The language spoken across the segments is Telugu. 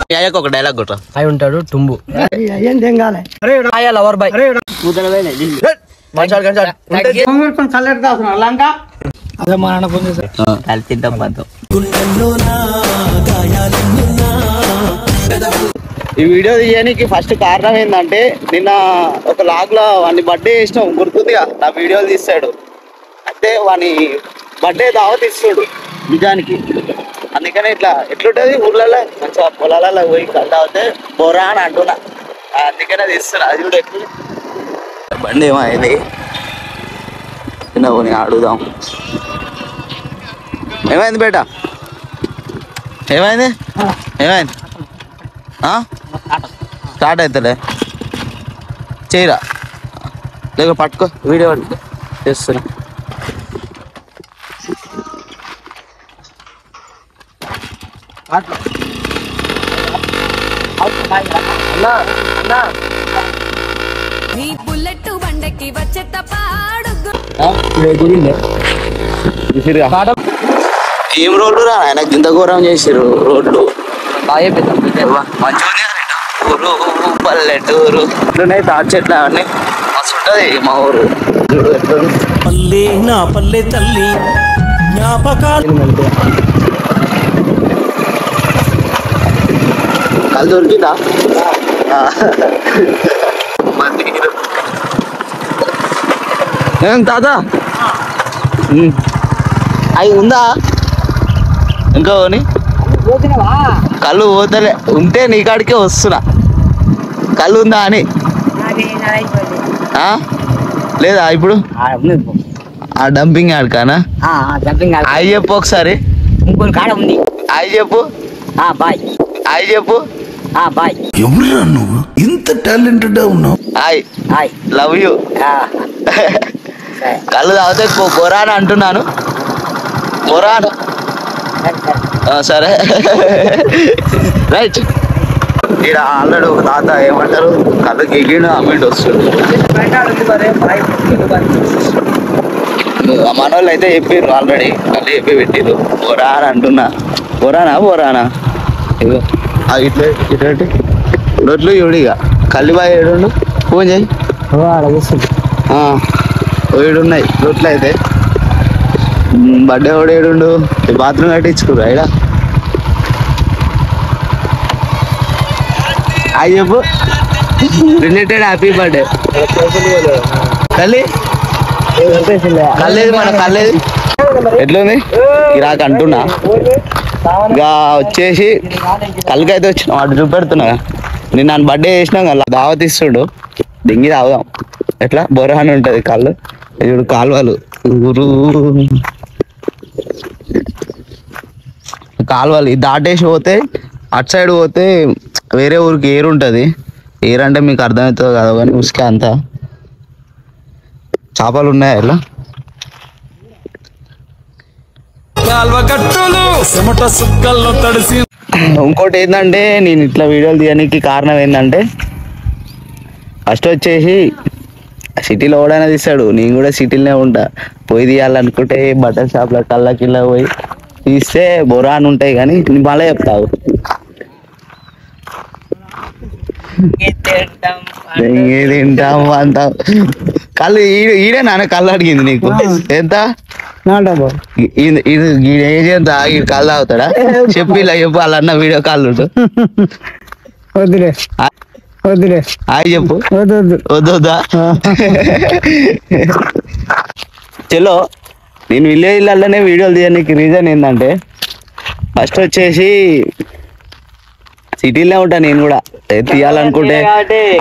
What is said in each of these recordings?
ఒక డైలాగ్ కొట్ట. అయి ఉంటాడు టుంబు. లవర్ బాయ్ అదే మా నాన్న ఫోన్ చేశారు. కలిసి తింటాం. ఈ వీడియో తీయడానికి ఫస్ట్ కారణం ఏంటంటే నిన్న ఒక లాగ్ లో వాడిని బర్త్డే చేసినాం గుర్తుందిగా. నా వీడియోలు తీస్తాడు అంటే వాని బర్త్డే దావత్ ఇస్తాడు నిజానికి. అందుకనే ఇట్లా ఎట్లుంటది ఊర్లలో మంచిగా పొలాలలో పోయి కలితే బొరా అని అంటున్నా. అందుకనే తీస్తున్నా. అది కూడా ఎట్లు బండి ఏమైంది చిన్న అడుగుదాం. ఏమైంది బేట? ఏమైంది? స్టార్ట్ అవుతుందే చేయరా లేక పట్టుకో వీడియో చేస్తున్నా. ఏం రోడ్లు రా ఆయన గింత ఘోరం చేసిర్రు రోడ్లు. ఊరు పల్లెటూరు ఇట్లున్నాయి తాటి చెట్లు అవన్నీ మస్తు ఉంటది మా ఊరు. పల్లె నా పల్లె తల్లి కళ్ళు దొరికిందా? ఏం తాత అవి ఉందా ఇంకా? కళ్ళు పోతలే ఉంటే నీ కాడికే వస్తున్నా. కళ్ళు ఉందా అని లేదా ఇప్పుడు ఆ డంపింగ్ ఆడకానా? అవి చెప్పు ఒకసారి. అవి చెప్పు. అవి చెప్పు. ఎవరురా నువ్వు ఇంత టాలెంటెడ్ ఉన్నావు? Hi love you. కళ్ళు తాగితే బొరాన్ అంటున్నాను. బొరాన్ సరే రైట్. ఇక్కడ ఆల్రెడీ ఒక తాత ఏమంటారు కళ్ళు గిగిన అమ్మింటి వస్తుంది. మన వాళ్ళు అయితే చెప్పారు ఆల్రెడీ కళ్ళు చెప్పి పెట్టిరు బొరా అని అంటున్నా. బొరానా ఇగో ఇట్లా ఇటువంటి రొట్లు ఇవిడిగా కళ్ళు బాగా ఏడు ఫోన్ చేయి. ఏడున్నాయి రొట్లు అయితే. బర్త్డే కూడా ఏడుండు బాత్రూమ్ కట్టించుకురు అయినా. అవి చెప్పు. Related happy birthday. కళ్ళేది మన కళ్ళేది ఎట్లుంది ఇరాక అంటున్నా. ఇక వచ్చేసి కళ్ళకైతే వచ్చిన వాడు చూపెడుతున్నా. నేను నన్ను బర్త్డే చేసినా కదా దావత్ ఇస్తుడు దింగి తాగుదాం. ఎట్లా బొర అని ఉంటుంది కళ్ళు. ఇప్పుడు కాలువలు ఊరు కాలువలు దాటేసి పోతే అటు సైడ్ పోతే వేరే ఊరికి ఏరు ఉంటుంది. ఏరంటే మీకు అర్థమవుతుంది కదా కానీ ఉసుకే అంతా చేపలు ఉన్నాయా ఇలా. ఇంకోటి ఏంటంటే నేను ఇట్లా వీడియోలు తీయడానికి కారణం ఏంటంటే ఫస్ట్ వచ్చేసి సిటీలో ఓడైనా తీస్తాడు. నేను కూడా సిటీలోనే ఉంటా. పోయి తీయాలనుకుంటే బట్టల షాప్లో కళ్ళకిల్లా పోయి తీస్తే బొరా అని ఉంటాయి కానీ నేను మళ్ళీ చెప్తావు తింటాం అంత. కళ్ళు ఈడే నాన్న కళ్ళు అడిగింది నీకు ఎంత ఏజ్ ఎంత కళ్ళు తాగుతాడా చెప్పి ఇలా చెప్పు. అలా అన్న వీడియో కాళ్ళు వద్దులే హాయ్ చెప్పు. వద్దా చలో. నేను విలేజ్లలోనే వీడియోలు తీయడానికి రీజన్ ఏంటంటే ఫస్ట్ వచ్చేసి సిటీలో ఉంటా నేను కూడా. తీయాలనుకుంటే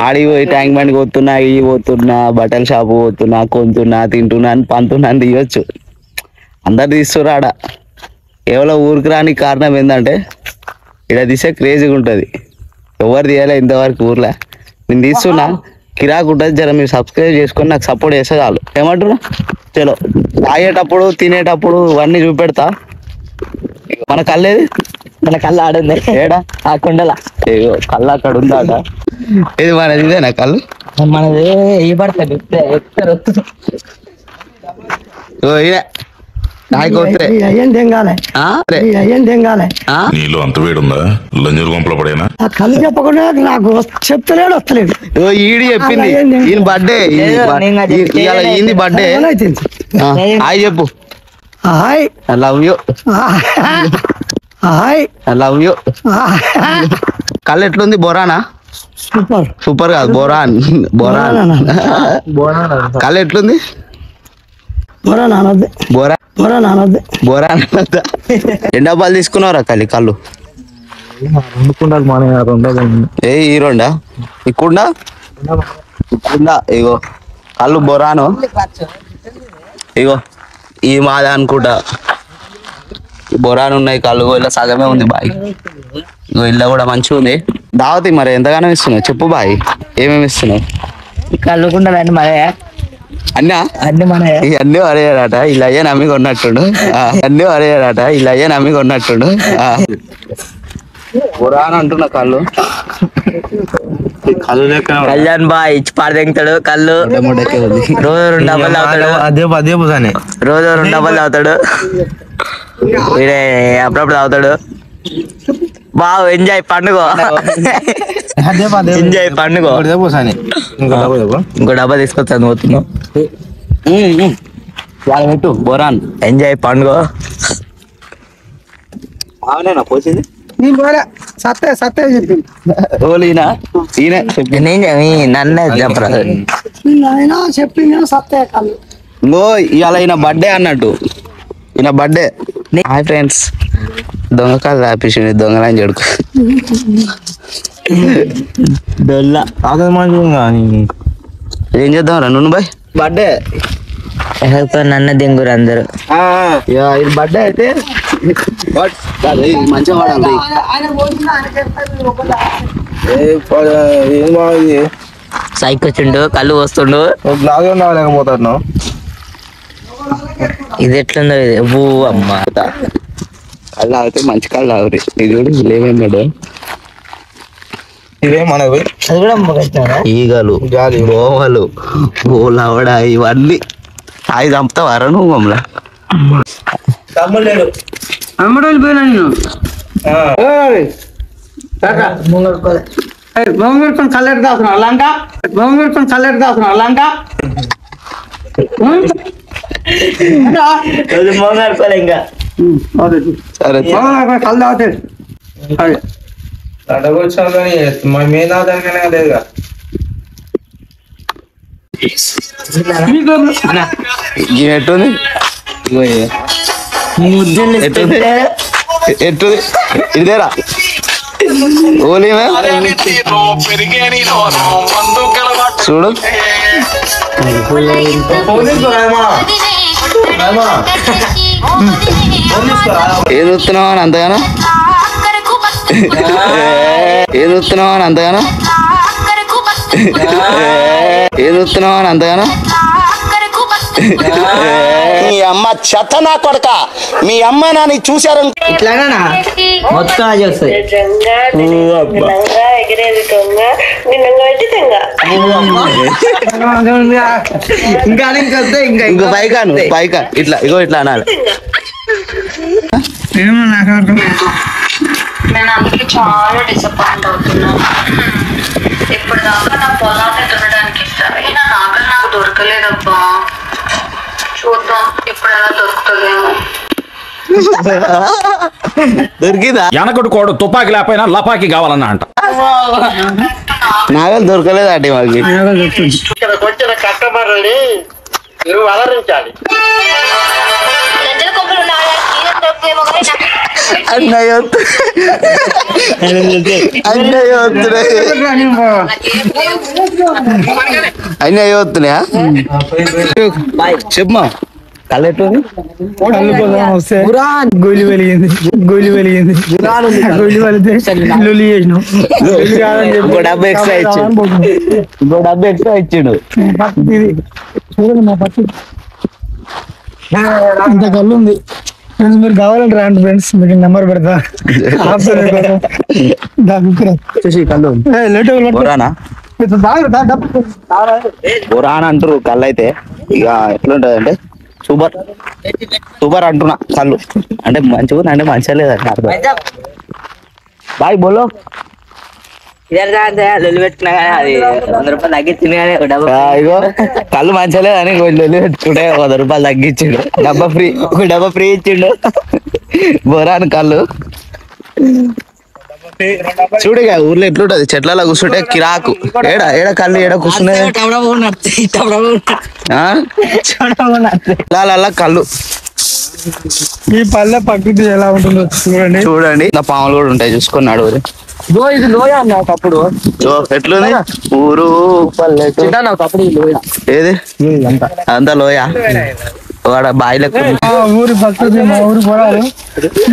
ఆడికి పోయి ట్యాంక్ బండ్ పోతున్నా ఇవి పోతున్నా బట్టల షాపు పోతున్నా కొంటున్నా తింటున్నా అని పంతున్నా అని తీయొచ్చు. అందరు తీస్తున్నారు ఆడ. కేవలం ఊరికి రానికి కారణం ఏంటంటే ఇక్కడ తీసే క్రేజీగా ఉంటుంది. ఎవరు తీయాలి ఇంతవరకు ఊర్లో. నేను తీస్తున్నా కిరాకు ఉంటుంది. జర మీరు సబ్స్క్రైబ్ చేసుకొని నాకు సపోర్ట్ చేస్తే చాలు. ఏమంటున్నా చలో. తాగేటప్పుడు తినేటప్పుడు ఇవన్నీ చూపెడతా. మన కళ్ళేది? మన కళ్ళు ఆడుంది ఏడా ఆ కొండల. కళ్ళు అక్కడ ఉందాట. ఇది మనది ఇదేనా కళ్ళు? మనది ఏ పడుతుంది ఇదే నాయకొత్తే అయ్యేం తెంగాలే అయ్యేం తెంగాలే నీలో అంత వేడుందా లంజూరు గుంపల పడేనా ఆ కళ్ళు చెప్పకుండా నాకు చెప్తలేడు వస్తలేదు ఓ ఈడి చెప్పింది ఈయన బర్త్డే ఈయన బర్త్డే హాయ్ చెప్పు hi I love you hi I love you కళ్ళు ఎట్లుంది బొరానా సూపర్ సూపర్ కాదు బొరాన్ బొరాన్ కళ్ళు ఎట్లుంది బొరా నానద్దు బొరా బొరా నానద్దు బొరాన్ ఎన్ని డబ్బాలు తీసుకున్నావురా కళ్ళు ఏ ఈ రెండా ఇకుండా ఇగో కళ్ళు బొరాను ఇగో ఈ మాది అనుకుంటా బొరాన్ ఉన్నాయి కళ్ళు ఇలా సగమే ఉంది బాయ్ ఇగో ఇల్లు కూడా మంచిగా ఉంది దావతి మరి ఎంతగానో ఇస్తున్నావు చెప్పు బాయ్ ఏమేమి ఇస్తున్నావు కళ్ళుకుంటారండి మరే అన్నా అన్ని మన ఇవన్నీ అరేయాడట ఇలా అయ్యే నమ్మి కొన్నట్టుండు అన్నీ అరేయాడట ఇలా అయ్యే నమ్మి కొన్నట్టుండు బొరాన్ అంటున్నా కళ్ళు కళ్ళు లెక్క కళ్యాణ్ బాయ్ ఇచ్చి పాడదెంగుతాడు కళ్ళు రోజు 2 డబ్బాలు తాగుతాడు రోజు 2 డబ్బాలు తాగుతాడు వీడే అప్పుడప్పుడు తాగుతాడు బాగా ఎంజాయ్ పండుగ ఎంజాయ్ పండుగ ఇంకో డబ్బా తీసుకొచ్చాను పోతున్నావు వాళ్ళు పెట్టు బొరాన్ ఎంజాయ్ పండుగ అవునేనా పోసింది నేను పోలే సత్తే సత్తే చెప్పింది ఓలీనా ఈయన నన్నే చెప్పరా చెప్పింది సత్తే కళ్ళు ఇంకో ఇవాళ ఈయన బర్త్డే అన్నట్టు ఈయన బర్త్డే హాయ్ ఫ్రెండ్స్ దొంగకాలు రాపించింది దొంగలని చెడుకు దొల్ల ఏం చేద్దాం రా నువ్వు బాయ్ బర్త్డే నన్న దింగురు అందరు ఇది బర్త్డే అయితే మంచిగా వాడాలి సైక్ వచ్చిండు కళ్ళు వస్తుండు లేకపోతాను ఇది ఎట్లుందో ఇది ఊ అమ్మ కళ్ళు తాగితే మంచి కళ్ళు తాగురి ఇది కూడా లేవేమన్నాడు ఇవే మనవి అది కూడా ఈగలు దోమలు లవడ ఇవన్నీ అవి చంపుతావారా నువ్వు మమ్మల్ని అమ్మడోళ్ళు పోయినా నేను బొమ్మకొని కల్లెట్ దాస్తున్నావు లంక బొమ్మకొని కల్లెట్ దాస్తున్నావు లంక ఇంకా సరే కళ్ళు తాగుతాడు అడగొచ్చావు కానీ మా మీద దానికనే లేదుగా ఇది ఎట్టుంది ఇగో ఇది. ఎట్టుంది ఎట్టుంది ఇదేరా ఓలీమే చూడు ఏది వస్తున్నావు అని అంతగానో ఏది వస్తున్నావు అని అంతగానో ఏది వస్తున్నావు అని అంతగానో మీ అమ్మ చెత్త నా కొడక మీ అమ్మ నాని చూశారు ఇట్లానా మొత్తం అది వస్తాయి ఇంకా వస్తే ఇంకా ఇంకో పైకాను పైకా ఇట్లా ఇగో ఇట్లా అనాలి నేను అందుకే చాలా డిసప్పాయింట్ అవుతున్నాను. ఇప్పుడు దాకా నా పొలాన్ని దున్నడానికి ఇస్తాను నా నాగలు నాకు దొరకలేదబ్బా. చూద్దాం ఇప్పుడు ఎలా దొరుకుతుందేమో. దొరికిందా వెనకటి కోడు తుపాకి లేకపోయినా లపాకి కావాలన్నా అంట. నాగలు దొరకలేదు అంటే మాకి ఇక్కడికి వచ్చిన కస్టమర్ని నువ్వు అలరించాలి. గజ్జల కొబ్బరి ఉన్న వాళ్ళకి దొరికేమో కానీ అన్నయ్య అన్నయ్య అన్నయ్య వస్తున్నాయా చెప్పమా కళ్ళు ఎట్టుంది గొలి వెలిగింది గొలి వెలిగింది గొలి వెలితే లొల్లి చేసినాం ఇంకో డబ్బు ఎక్స్ట్రా ఇచ్చిండు ఇంకో డబ్బు ఎక్స్ట్రా ఇచ్చిండు ఇది చూడండి మా పత్తి ఇంత కళ్ళు ఉంది ఫ్రెండ్స్ మీరు కావాలంటే రండి ఫ్రెండ్స్ మీకు నెంబర్ పెడతా కళ్ళు బొరానా బొరాన్ అంటారు కళ్ళు అయితే ఇక ఎట్లుంటది అంటే సూపర్ సూపర్ అంటున్నా కళ్ళు అంటే మంచిగా అంటే మంచిగా లేదండి అర్థం బాయ్ బోలో పెట్టుకున్నా కానీ అది 100 రూపాయలు తగ్గించింది కానీ ఇగో కళ్ళు మంచిగా లేదని లొల్లి పెట్టుకుంటే 100 రూపాయలు తగ్గించిండు డబ్బా ఫ్రీ ఒక డబ్బా ఫ్రీ ఇచ్చిండు బోరాను కళ్ళు చూడగా ఊర్లో ఎట్లుంటది చెట్లలో కూర్చుంటే కిరాకు ఏడా ఏడా కళ్ళు ఏడా కూర్చునే కళ్ళు ఈ పల్లె ప్రకృతి ఎలా ఉంటుందో చూడండి చూడండి నా పాములు కూడా ఉంటాయి చూసుకున్నాడు ఇది లోయ అన్న ఒకప్పుడు ఎట్లుంది ఊరు పల్లె ఒకప్పుడు ఈ లోయ ఏది అంతా లోయ వాడ బాయి లెక్క ఆ ఊరి ప్రకృతి మా ఊరి పొలాలు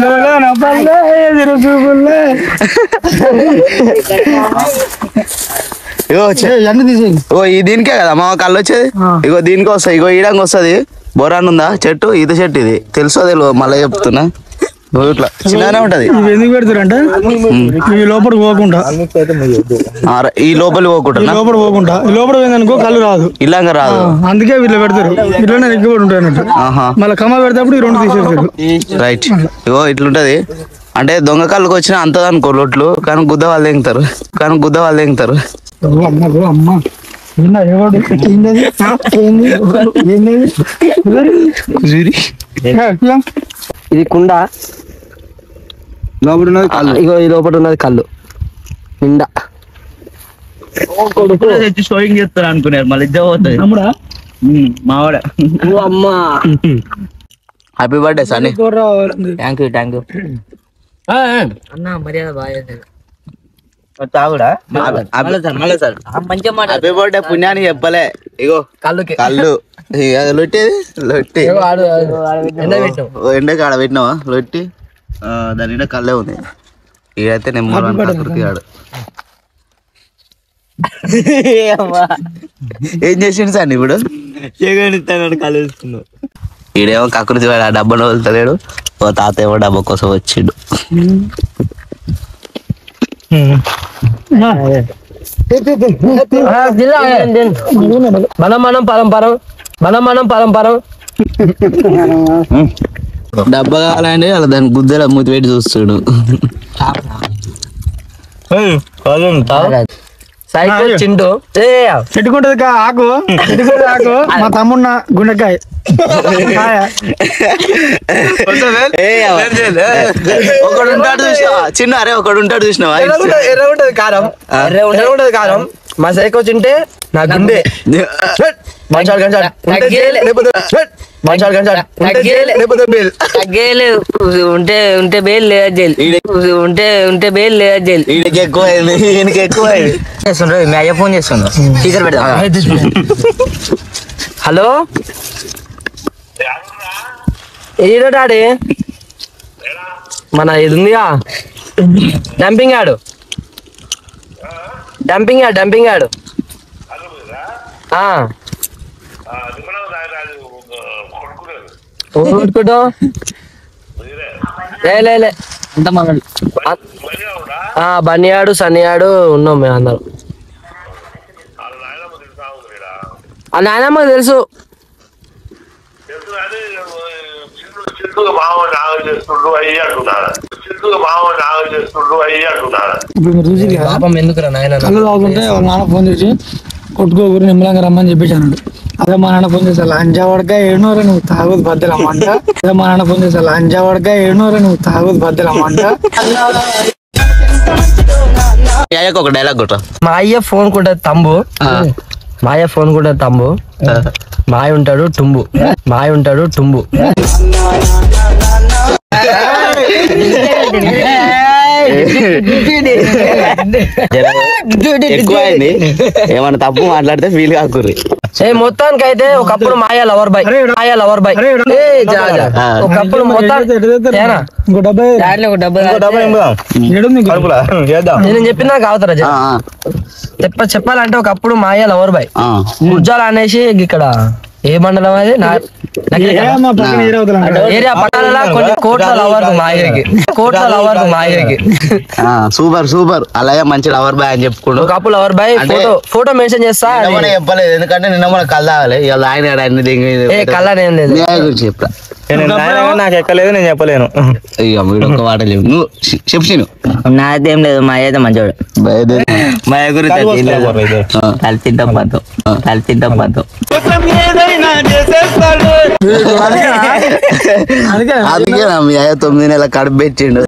లోయ నా పల్లె ఎదురు చూపుల్లే ఇగో అన్ని తీసేయి ఓ ఈ దీనికే కదా మా కళ్ళు వచ్చేది ఇగో దీనికి వస్తాయి ఇగో ఈడంగా వస్తుంది బొరాన్ ఉందా చెట్టు ఈత చెట్టు ఇది తెలుసో తెలియదు మళ్ళీ చెప్తున్నా ఇట్లా చిన్నగానే ఉంటది ఇవి ఎందుకు పెడతారంటే ఇవి లోపల పోకుండా ఈ లోపలి పోకుండా లోపల పోకుండా ఈ లోపల పోయిందనుకో కళ్ళు రాదు ఇలాగ రాదు అందుకే వీళ్ళు పెడతారు ఇట్లనే ఎగ్గిపడి ఉంటాయి అన్నట్టు ఆహా మళ్ళీ కమ్మ పెడతాప్పుడు ఈ 2 తీసేస్తారు రైట్ ఇగో ఇట్లుంటది అంటే దొంగ కళ్ళకి వచ్చిన అంతది అనుకో లొట్లు కానీ గుద్ద వాళ్ళు తెంగుతారు అమ్మ ఎవడు ఇది కుండ లోపల ఉన్నది ఇగో ఈ లోపల ఉన్నది కళ్ళు నిండా షోయింగ్ చేస్తారు అనుకున్నారు మళ్ళీ ఇద్దరు పోతుంది మావాడ అమ్మా happy birthday Sunny thank you అన్న మర్యాద బాగా తాగుడా సార్ మంచిగా మాట హ్యాపీ బర్త్డే పుణ్యాన్ని చెప్పలే ఇగో కళ్ళు లొట్టేది లొట్టి ఎండకి ఆడ పెట్టినావా లొట్టి దాని నిండా కళ్ళే ఉంది ఇదైతే నెంబర్ 1 ప్రకృతి ఆడు ఏం చేసిండు సార్ ఇప్పుడు కలుస్తున్నావు ఈడేమో కకృతి వాడు ఆ డబ్బాను వదులుతలేడు ఓ తాత ఏమో డబ్బా కోసం వచ్చిండు మనం పరం డబ్బా కావాలంటే అలా దాని గుద్దెల మూతి పెట్టి చూస్తుడు సైకిల్ చింటూ పెట్టుకుంటది ఆకు మా తమ్మున్న గుండెకాయ ఒకడు ఉంటాడు చూసినావా చిన్న అరే ఒకడు ఉంటాడు చూసినావా ఎర్ర ఉంటది కారం మా సైకిల్ చింటే నా గుండె ఉంటే బేల్ లేదా జైలు ఉంటే బేల్ లేదా జైలు వీడికి ఎక్కువైంది ఈయనకి ఎక్కువైంది చేస్తుండ్రు మీ అయ్య ఫోన్ చేస్తుండ్రు స్పీకర్ పెడతా హలో ఏదో డాడీ మన ఇది ఉందిగా డంపింగ్ యార్డు కొట్టుకుంటాం లే అంత మన బన్నియాడు సన్నియాడు ఉన్నాం మేము అందరం ఆ నాయనమ్మకి తెలుసు పాపం ఎందుకురా నాయన కళ్ళు తాగుతుంటే వాళ్ళ నాన్న ఫోన్ చేసి కొట్టుకోకూరు నిమ్మలంగా రమ్మని చెప్పేసి అన్నాడు అదే మా నాన్న ఫోన్ చేసా లంజావడగా ఏడునోరా నువ్వు తాగొద్దు బద్దలమ్మంట అదే మా నాన్న ఫోన్ చేసా లంజావడగా ఏడునోరా నువ్వు తాగొద్దు బద్దలమ్మంట ఒక డైలాగ్ కొట్ట మా అయ్య ఫోన్ కూడా తంబు మాయ ఉంటాడు టుంబు ఎక్కువైంది ఏమన్నా తప్పు మాట్లాడితే ఫీల్ కాకుర్రి మొత్తానికి అయితే ఒకప్పుడు మాయా లవర్ బాయ్ ఒకప్పుడు ఇంకో నేను చెప్పినా కావుతారా చెప్పాలంటే ఒకప్పుడు మాయా లవర్ బాయ్ గుర్జాలు అనేసి ఇక్కడ ఏ మండలం అది మా పక్కన ఏరియా పట్టాల కొన్ని కోట్ల లవర్ మా ఏరియాకి సూపర్ సూపర్ అలాగే మంచి లవర్ బాయ్ అని చెప్పుకోండు. ఒక couple lover boy photo mention చేస్తా. చెప్పలేదు ఎందుకంటే నిన్న మన కళ్ళు తాగాలి ఇవాళ ఆయన కలర్ ఏం లేదు. గురించి చెప్తా నాకు ఎక్కలేదు నేను చెప్పలేను. ఇక వీడు ఒక్క మాట లేవు నువ్వు చెప్పు. నాదేం లేదు మా అయితే మంచోడు మా గురించి కలిసి అందుకే నా మీ అయ్య 9 నెలల కడుపు పెట్టిండు.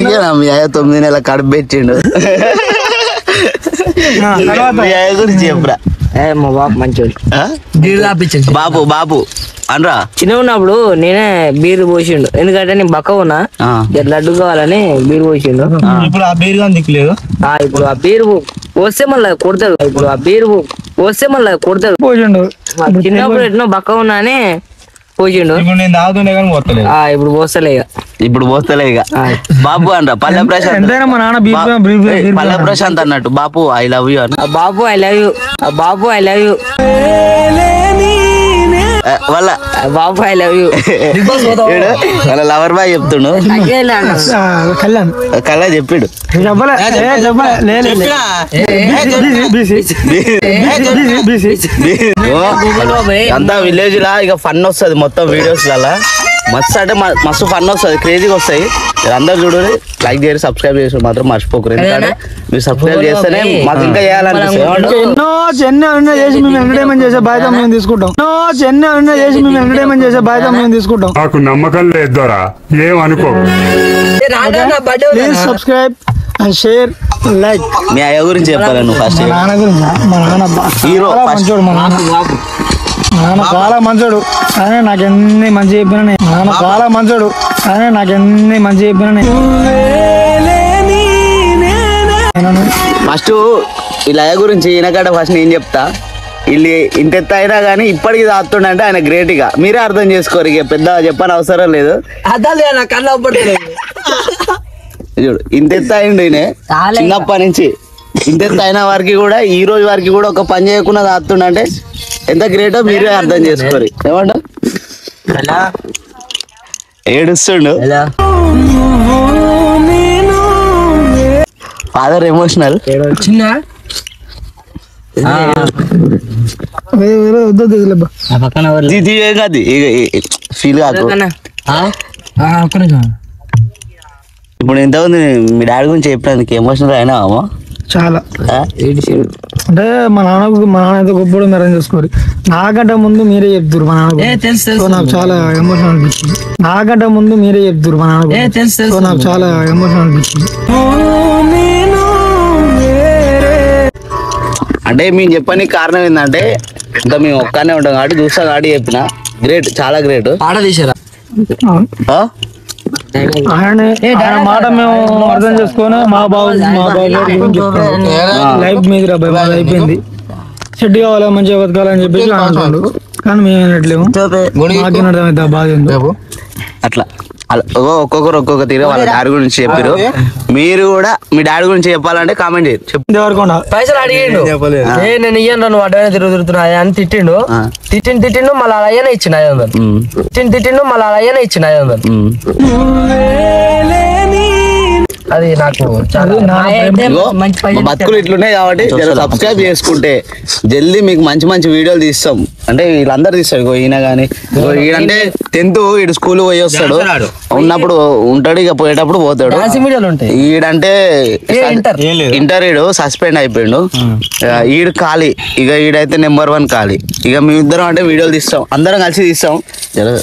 మీ అయ్య గురించి చెప్పురా. మా బాబు మంచోడు బాబు అనరా చిన్న ఉన్నప్పుడు నేనే బీరు పోసిండు. ఎందుకంటే నేను బక్క ఉన్నా లడ్డు కావాలని బీరు పోసిండు. ఇప్పుడు ఆ బీరు కానీ దిక్కులేదు. ఇప్పుడు ఆ బీరు పోస్తే మళ్ళీ కొడతాడు. పోసిండు చిన్నప్పుడు ఎట్నో బక్క ఉన్నా అని పోసిండు. ఇప్పుడు నేను తాగుతుండే కానీ పోతలేదు. ఇప్పుడు పోస్తలే ఇక బాబు అనరా. పల్లె ప్రశాంత్ ఎంతైనా మా నాన్న పల్లె ప్రశాంత్ అన్నట్టు బాబు ఐ లవ్ యూ అన్న. బాబు ఐ లవ్ యూ వాళ్ళ బాబు ఐ లవ్ యూ వాళ్ళ లవర్ బాయ్ చెప్తుండు. కళ్యాణ్ కల్లా చెప్పాడు. అంతా విలేజ్ లా ఇక ఫన్ వస్తుంది మొత్తం వీడియోస్ లలో మస్తు అంటే మస్తు ఫన్ వస్తుంది క్రేజీగా వస్తాయి. అందరు చూడండి లైక్ చేసి సబ్స్క్రైబ్ చేసి మాత్రం మర్చిపోకరు. ఎందుకంటే మీరు సబ్స్క్రైబ్ చేస్తేనే మాకు ఇంకా చేయాలనిపిస్తుంది. ఎన్నో చేసి మేము ఎంటర్టైన్మెంట్ చేసే బాధ్యత మేము తీసుకుంటాం. నాకు నమ్మకం లేదు ఏమనుకో. Please subscribe and share like. మీ అయ్య గురించి చెప్పాలి నువ్వు ఫస్ట్. మా నాన్న గురించి మా నాన్న హీరో మంచోడు. మా నాన్న చాలా మంచోడు కానీ నాకు ఎన్ని మంచి చెప్పినా ఫస్ట్ ఇలా గురించి ఈయనకాడ ఫస్ట్ నేను చెప్తా. వీళ్ళు ఇంతెత్త అయినా కానీ ఇప్పటికి తాగుతుండే ఆయన గ్రేట్ గా మీరే అర్థం చేసుకోరు. ఇక పెద్ద చెప్పని అవసరం లేదు. చూడు ఇంతెత్త అయిండు ఈయన చిన్నప్పటి నుంచి. ఇంతెత్త అయిన వారికి కూడా ఈ రోజు వారికి కూడా ఒక పని చేయకుండా తాగుతుండే అంటే ఎంత గ్రేటో మీరే అర్థం చేసుకోరు. ఏమంటా ఏడుస్తుండు ఫాదర్ ఎమోషనల్ చిన్న ఫీల్ కాదు. ఇప్పుడు ఎంతమంది మీ డాడీ గురించి చెప్పినందుకు ఎమోషనల్ అయినా చాలా అంటే మా నాన్న అయితే గొప్పడు మీరు చూసుకోరు. నాకంటే ముందు మీరే చెప్తారు మా నాన్న. నాకు చాలా ఎమోషన్ అనిపించింది. నాకు చాలా ఎమోషన్ అనిపించింది. అంటే మేము చెప్పడానికి కారణం ఏంటంటే ఇంకా మేము ఒక్కనే ఉంటాం కాబట్టి చూస్తా కాబట్టి చెప్పిన గ్రేట్ చాలా గ్రేట్. ఆయన మాట మేము అర్థం చేసుకొని మా బాబు లైఫ్ మీద మాది అయిపోయింది. సెట్ కావాలి మంచిగా బతకాలని చెప్పేసి అంటున్నాడు. కానీ మేము వినట్లేము. మాకు అర్థమైతే బాధ అట్లా ఒక్కొక్కరు ఒక్కొక్క తీరు వాళ్ళ డాడీ గురించి చెప్పారు. మీరు కూడా మీ డాడీ గురించి చెప్పాలంటే కామెంట్ చేయండి. చెప్పకుండా పైసలు అడిగిండు నేను ఇయ్యను నువ్వు అడ్డైనా తిరుగుతున్నా అని తిట్టిండు. మళ్ళీ అయ్యనే ఇచ్చిన 500 ఇచ్చిన 500. అది నాకు బతుకులు ఇట్లున్నాయి కాబట్టి సబ్స్క్రైబ్ చేసుకుంటే జల్దీ మీకు మంచి మంచి వీడియోలు తీస్తాం. అంటే వీళ్ళందరూ తీస్తాడు. ఈయన గానీ ఈడంటే 10th ఈడు స్కూల్ పోయి వస్తాడు. ఉన్నప్పుడు ఉంటాడు ఇక పోయేటప్పుడు పోతాడు. ఈడంటే ఇంటర్ ఈడు సస్పెండ్ అయిపోయాడు. ఈడు ఖాళీ ఇక ఈడైతే నెంబర్ 1 ఖాళీ. ఇక మేమిద్దరం అంటే వీడియోలు తీస్తాం అందరం కలిసి తీస్తాం.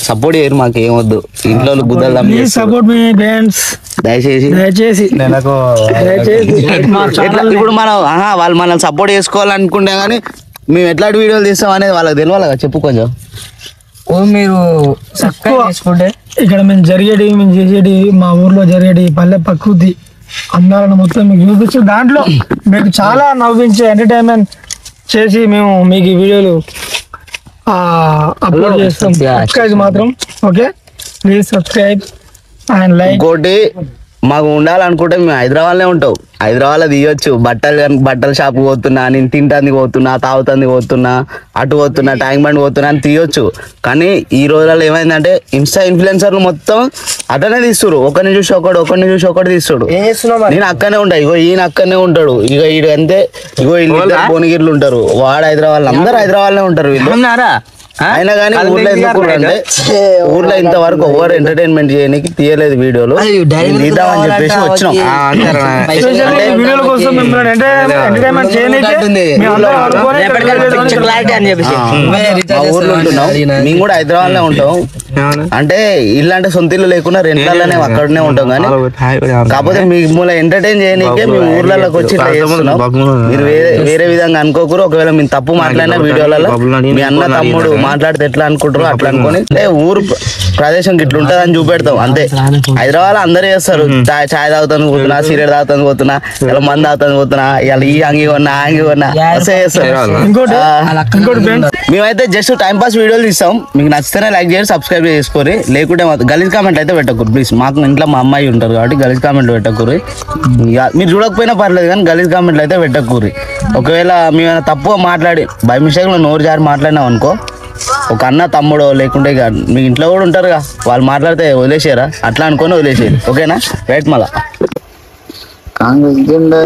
సపోర్ట్ చేయరు మాకు ఏమొద్దు. ఇంట్లో గుద్దలు దయచేసి ఇప్పుడు మనం వాళ్ళు మనల్ని సపోర్ట్ చేసుకోవాలనుకుంటే గానీ మేము ఎట్లాంటి వీడియోలు తీస్తాం అనేది వాళ్ళకి తెలియాలి కదా. చెప్పు కొంచెం. మీరు ఇక్కడ మేము చేసేటి మా ఊర్లో జరిగేటి పల్లె ప్రకృతి అందాలను మొత్తం మీకు చూపించు. దాంట్లో మీకు చాలా నవ్వించే ఎంటర్టైన్మెంట్ చేసి మేము మీకు ఈ వీడియోలు అప్లోడ్ చేస్తాం. సబ్స్క్రైబ్ మాత్రం okay please subscribe and like. ఇంకోటి మాకు ఉండాలనుకుంటే మేము హైదరాబాద్లో ఉంటాం. హైదరాబాద్లో తీయొచ్చు. బట్టల షాప్ పోతున్నా, నేను తింటానికి పోతున్నా, తాగుతానికి పోతున్నా, అటు పోతున్నా, ట్యాంక్ బండ్ పోతున్నా అని తీయొచ్చు. కానీ ఈ రోజులలో ఏమైందంటే ఇన్స్టా ఇన్ఫ్లుయెన్సర్లు మొత్తం అట్లనే తీస్తురు. ఒకరిని చూసి ఒకటి తీస్తుడు. నేను అక్కనే ఉంటా, ఇగో ఈయన అక్కనే ఉంటాడు, ఇగో ఈడు అంతే, ఇగో వీళ్ళు భువనగిరిలు ఉంటారు, వాడు హైదరాబాద్, అందరు హైదరాబాద్లో ఉంటారు వీళ్ళు. అయినా కానీ ఊర్లో ఎందుకు అంటే ఊర్లో ఇంతవరకు ఎవరు ఎంటర్టైన్మెంట్ చేయడానికి తీయలేదు వీడియోలు, తీద్దామని చెప్పేసి వచ్చినాం. ఊర్లో ఉంటున్నాం, మేము కూడా హైదరాబాద్ లో ఉంటాం. అంటే ఇల్లు సొంత ఇల్లు లేకుండా రెంట్లలోనే అక్కడనే ఉంటాం. కానీ కాకపోతే మిమ్మల్ని ఎంటర్టైన్ చేయడానికే మేము ఊర్లలోకి వచ్చి ట్రై చేస్తున్నాం. మీరు వేరే విధంగా అనుకోకూరు. ఒకవేళ మేము తప్పు మాట్లాడిన వీడియోలలో మీ అన్న తమ్ముడు మాట్లాడితే ఎట్లా అనుకుంటారు అట్లా అనుకుని ఊరు ప్రదేశం ఇట్లా ఉంటదని చూపెడతాం అంతే. హైదరాబాద్ అందరూ చేస్తారు, చాయ్ తాగుతాను పోతున్నా, సిగరెట్ తాగుతాను పోతున్నా, ఇలా మంది తాగుతాను పోతున్నా, ఇలా ఈ అంగి కొన్నా అంగి కొన్నా అసే చేస్తారు. మేమైతే జస్ట్ టైం పాస్ వీడియోలు తీస్తాం. మీకు నచ్చితేనే లైక్ చేయండి, సబ్స్క్రైబ్ చేసుకోరి. లేకుంటే గలీజ్ కామెంట్ అయితే పెట్టకూరు ప్లీజ్. మాకు ఇంట్లో మా అమ్మాయి ఉంటారు కాబట్టి గలీజ్ కామెంట్ పెట్టకూరి. మీరు చూడకపోయినా పర్లేదు కానీ గలీజ్ కామెంట్లు అయితే పెట్టకూరి. ఒకవేళ మేమైనా తప్పుగా మాట్లాడి బై మిస్టేక్లో నోరు జారి మాట్లాడినాం అనుకో, ఒక అన్న తమ్ముడో లేకుంటే ఇక మీ ఇంట్లో కూడా ఉంటారుగా, వాళ్ళు మాట్లాడితే వదిలేసారా అట్లా అనుకొని వదిలేసేది. ఓకేనా? రైట్. మళ్ళా కాంగ్రెస్ జెండా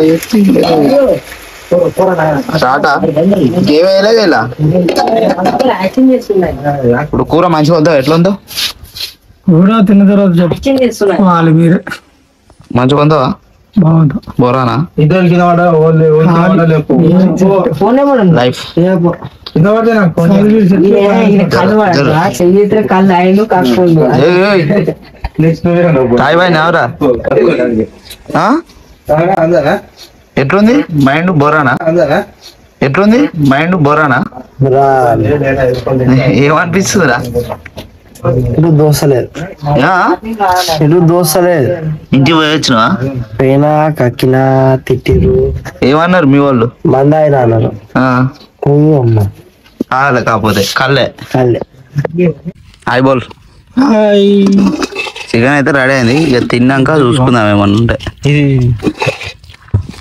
ఇప్పుడు కూర మంచిగా ఉందో ఎట్లా ఉందో కూర తిన్న తర్వాత చెప్పాలి మీరే. మంచిగా ఉందో బాగుంది. బోరానా లైఫ్ ఎట్లుంది మైండ్ బోరానా? ఎట్లుంది మైండ్ బోరానా? ఏమనిపిస్తుందిరా? దోసలేదు ఇంటికి పోయొచ్చునా? పోయినా కక్కినా తిట్టిరు. ఏమన్నారు మీ వాళ్ళు? మందాయినా అన్నారు. అమ్మ కాకపోతే కళ్ళే హాయ్ బోల్. చికెన్ అయితే రెడీ అయింది. ఇక తిన్నాక చూసుకుందాం ఏమన్నా ఉంటే.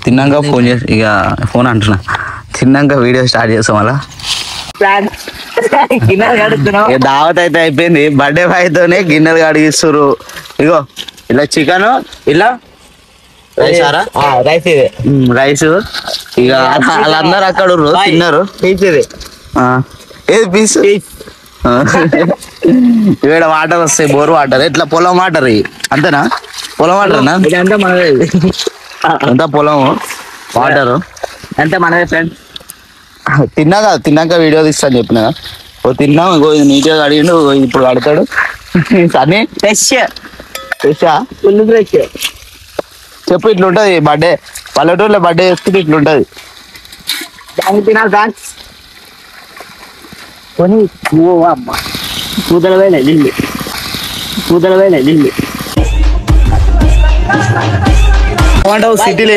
తిన్నాక ఫోన్ చేసి ఇక ఫోన్ అంటున్నా, తిన్నాక వీడియో స్టార్ట్ చేస్తాం. అలా దావత్ అయితే అయిపోయింది. బర్త్డే బాయ్తోనే గిన్నెలు కడిగిస్తారు. ఇగో ఇలా చికెన్, ఇలా రైస్, రైస్. ఇక వాళ్ళందరూ అక్కడ తిన్నారు. ఏది పీస్ ఇక్కడ వాటర్ వస్తాయి, బోర్ వాటర్, ఇట్లా పొలం వాటర్. అంతేనా? పొలం వాటర్ అంతా పొలం వాటర్ అంతే మనదే ఫ్రెండ్. తిన్నాక వీడియో తీస్తాను చెప్పిన. తిన్నాం, ఇంకో నీట్గా అడిగిండు, ఇప్పుడు కడతాడు. సన్నీ చెప్పు ఇట్లుంటది బర్త్డే. పల్లెటూరులో బర్త్డే చేసుకుంటే ఇట్లుంటది. పూతల వేలే నిల్లు సిటీలో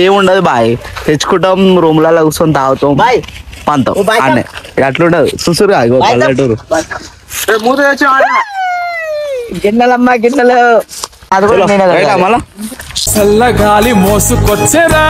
ఏముంటది బాయ్. తెచ్చుకుంటాం, రూమ్లలో కూర్చొని తాగుతాం, పంతాం అన్నీ. అట్లుంటది చూసురుగా పల్లెటూరు. గిన్నెలమ్మా గిన్నెలు చల్లగాలి మోసుకొచ్చేరా.